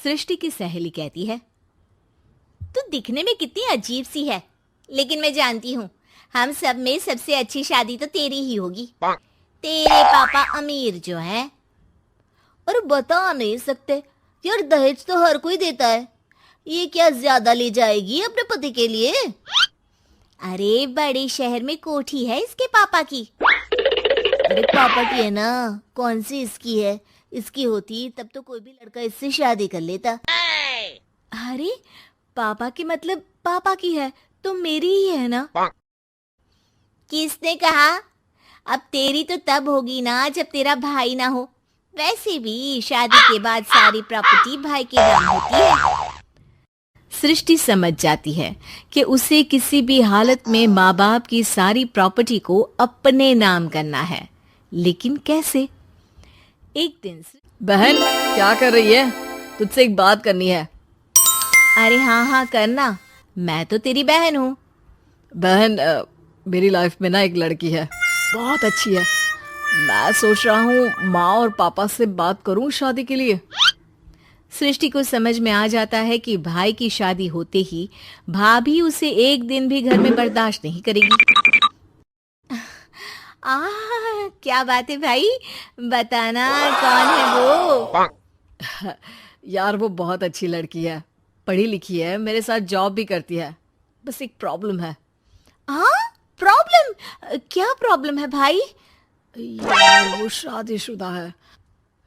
सृष्टि की सहेली कहती है, तू दिखने में कितनी अजीब सी है, लेकिन मैं जानती हूँ हम सब में सबसे अच्छी शादी तो तेरी ही होगी। तेरे पापा अमीर जो है। और बता नहीं सकते यार, दहेज तो हर कोई देता है, ये क्या ज्यादा ले जाएगी अपने पति के लिए? अरे बड़े शहर में कोठी है इसके पापा की। अरे पापा की है ना, कौन सी इसकी है? इसकी होती तब तो कोई भी लड़का इससे शादी कर लेता। अरे पापा की मतलब पापा की है तो मेरी ही है ना? किसने कहा? अब तेरी तो तब होगी ना जब तेरा भाई ना हो। वैसे भी शादी के बाद सारी प्रॉपर्टी भाई के नाम होती है। सृष्टि समझ जाती है कि उसे किसी भी हालत में माँ बाप की सारी प्रॉपर्टी को अपने नाम करना है, लेकिन कैसे? एक दिन बहन क्या कर रही है? तुझसे एक बात करनी है। अरे हाँ हाँ करना, मैं तो तेरी बहन हूँ। बहन मेरी लाइफ में ना एक लड़की है, बहुत अच्छी है। मैं सोच रहा हूँ माँ और पापा से बात करूँ शादी के लिए। सृष्टि को समझ में आ जाता है कि भाई की शादी होते ही भाभी उसे एक दिन भी घर में बर्दाश्त नहीं करेगी। क्या बात है भाई, बताना कौन है वो? यार वो बहुत अच्छी लड़की है, पढ़ी लिखी है, मेरे साथ जॉब भी करती है। बस एक प्रॉब्लम है। प्रॉब्लम? क्या प्रॉब्लम है भाई? यार वो शादीशुदा है,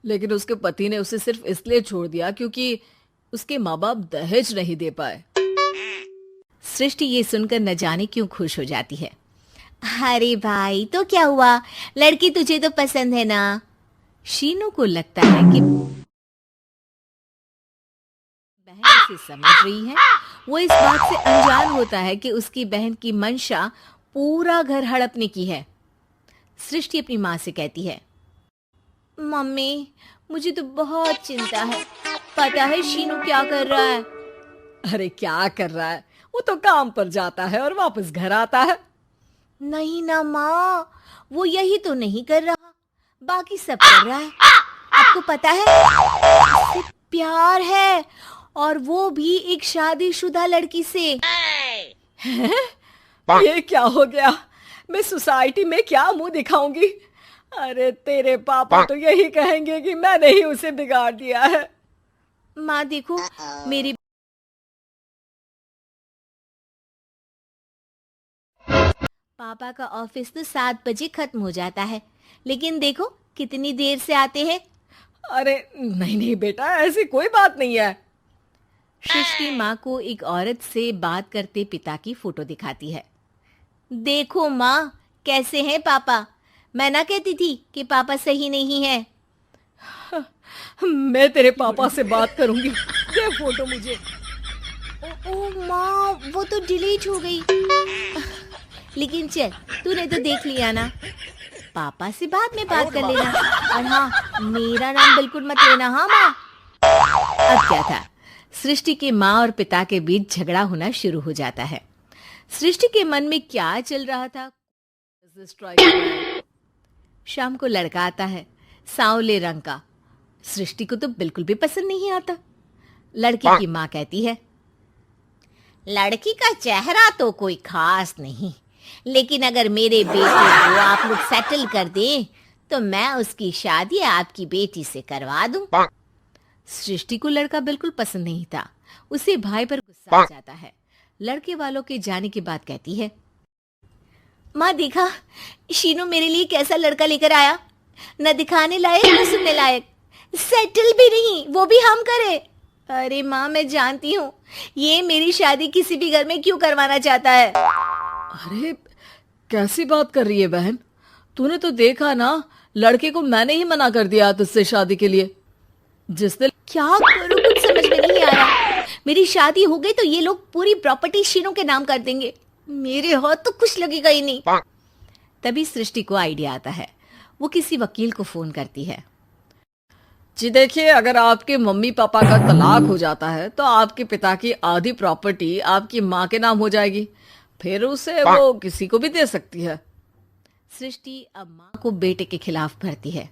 लेकिन उसके पति ने उसे सिर्फ इसलिए छोड़ दिया क्योंकि उसके माँ बाप दहेज नहीं दे पाए। सृष्टि ये सुनकर न जाने क्यों खुश हो जाती है। अरे भाई तो क्या हुआ, लड़की तुझे तो पसंद है ना? शीनू को लगता है कि बहन उसे समझ रही है। वो इस बात से अनजान होता है कि उसकी बहन की मंशा पूरा घर हड़पने की है। सृष्टि अपनी माँ से कहती है, मम्मी मुझे तो बहुत चिंता है। पता है शीनू क्या कर रहा है? अरे क्या कर रहा है? वो तो काम पर जाता है और वापस घर आता है। नहीं ना माँ, वो यही तो नहीं कर रहा, बाकी सब कर रहा है। आपको पता है उससे प्यार है, और वो भी एक शादीशुदा लड़की से। ये क्या हो गया? मैं सोसाइटी में क्या मुंह दिखाऊंगी? अरे तेरे पापा तो यही कहेंगे कि मैंने ही उसे बिगाड़ दिया है। माँ देखो, मेरी पापा का ऑफिस तो 7 बजे खत्म हो जाता है, लेकिन देखो कितनी देर से आते हैं। अरे नहीं नहीं बेटा, ऐसी कोई बात नहीं है। सृष्टि माँ को एक औरत से बात करते पिता की फोटो दिखाती है। देखो माँ, कैसे हैं पापा? मैं ना कहती थी कि पापा सही नहीं है। मैं तेरे पापा से बात करूंगी, दे फोटो मुझे। ओ माँ, वो तो डिलीट हो गई। लेकिन चल, तूने तो देख लिया ना, पापा से बाद में बात कर लेना। और हाँ, मेरा नाम बिल्कुल मत लेना। हाँ माँ। अब क्या था, सृष्टि के माँ और पिता के बीच झगड़ा होना शुरू हो जाता है। सृष्टि के मन में क्या चल रहा था? शाम को लड़का आता है, सांवले रंग का। सृष्टि को तो बिल्कुल भी पसंद नहीं आता। लड़की की माँ कहती है, लड़की का चेहरा तो कोई खास नहीं, लेकिन अगर मेरे बेटे को आप लोग सेटल कर दें तो मैं उसकी शादी आपकी बेटी से करवा दूं। सृष्टि को लड़का बिल्कुल पसंद नहीं था। उसे भाई पर गुस्सा आ जाता है। लड़के वालों के जाने के बाद कहती है, माँ देखा शीनू मेरे लिए कैसा लड़का लेकर आया, न दिखाने लायक न सुनने लायक, सेटल भी नहीं, वो भी हम करे। अरे माँ मैं जानती हूँ ये मेरी शादी किसी भी घर में क्यों करवाना चाहता है। अरे कैसी बात कर रही है बहन? तूने तो देखा ना, लड़के को मैंने ही मना कर दिया तुझसे शादी के लिए। जिसने क्या करूं कुछ समझ में नहीं आ रहा। मेरी शादी हो गई तो ये लोग पूरी प्रॉपर्टी शीनू के नाम कर देंगे, मेरे हाथ तो कुछ लगेगा ही नहीं। तभी सृष्टि को आइडिया आता है। वो किसी वकील को फोन करती है। जी देखिए, अगर आपके मम्मी पापा का तलाक हो जाता है तो आपके पिता की आधी प्रॉपर्टी आपकी माँ के नाम हो जाएगी, फिर उसे वो किसी को भी दे सकती है। सृष्टि अब माँ को बेटे के खिलाफ भरती है।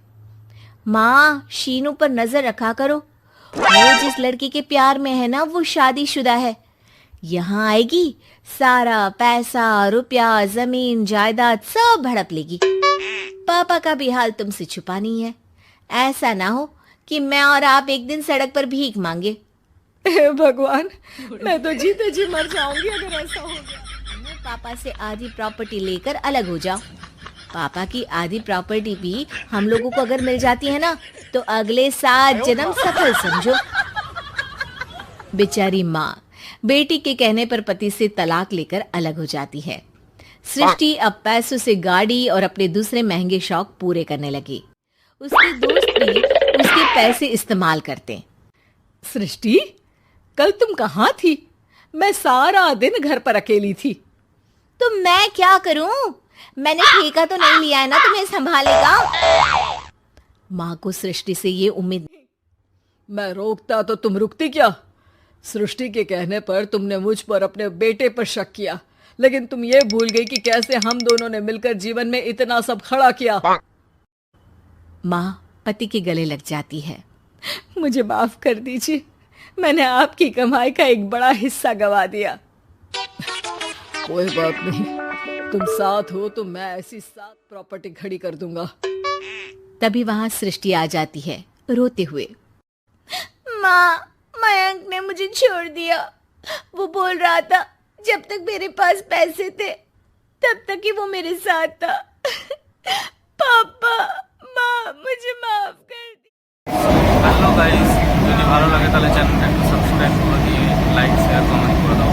माँ शीनू पर नजर रखा करो, वो जिस लड़की के प्यार में है ना वो शादीशुदा है। यहाँ आएगी, सारा पैसा रुपया जमीन जायदाद सब हड़प लेगी। पापा का भी हाल तुमसे छुपा नहीं है। ऐसा ना हो कि मैं और आप एक दिन सड़क पर भीख मांगे। हे भगवान, मैं तो जीते जी मर जाऊंगी अगर ऐसा हो गया। पापा से आधी प्रॉपर्टी लेकर अलग हो जाओ। पापा की आधी प्रॉपर्टी भी हम लोगों को अगर मिल जाती है ना तो अगले 7 जन्म सफल समझो। बेचारी माँ बेटी के कहने पर पति से तलाक लेकर अलग हो जाती है। सृष्टि अब पैसों से गाड़ी और अपने दूसरे महंगे शौक पूरे करने लगी। उसके दोस्त भी उसके पैसे इस्तेमाल करते। सृष्टि, कल तुम कहाँ थी? मैं सारा दिन घर पर अकेली थी। तो मैं क्या करूं? मैंने ठेका तो नहीं लिया है ना तुम्हें संभालेगा। माँ को सृष्टि से ये उम्मीद। मैं रोकता तो तुम रुकती क्या? सृष्टि के कहने पर तुमने मुझ पर अपने बेटे पर शक किया, लेकिन तुम ये भूल गई कि कैसे हम दोनों ने मिलकर जीवन में इतना सब खड़ा किया। माँ पति के गले लग जाती है। मुझे माफ कर दीजिए, मैंने आपकी कमाई का एक बड़ा हिस्सा गवा दिया। कोई बात नहीं, तुम साथ हो तो मैं ऐसी 7 प्रॉपर्टी खड़ी कर दूंगा। तभी वहां सृष्टि आ जाती है रोते हुए। माँ, मयंक ने मुझे छोड़ दिया। वो बोल रहा था जब तक मेरे पास पैसे थे तब तक ही वो मेरे साथ था। पापा, माँ, मुझे माफ कर दी। হ্যালো গাইস, যদি ভালো লাগে তাহলে চ্যানেলটা একটু সাবস্ক্রাইব করে দিয়ে লাইক শেয়ার কমেন্ট করে দাও।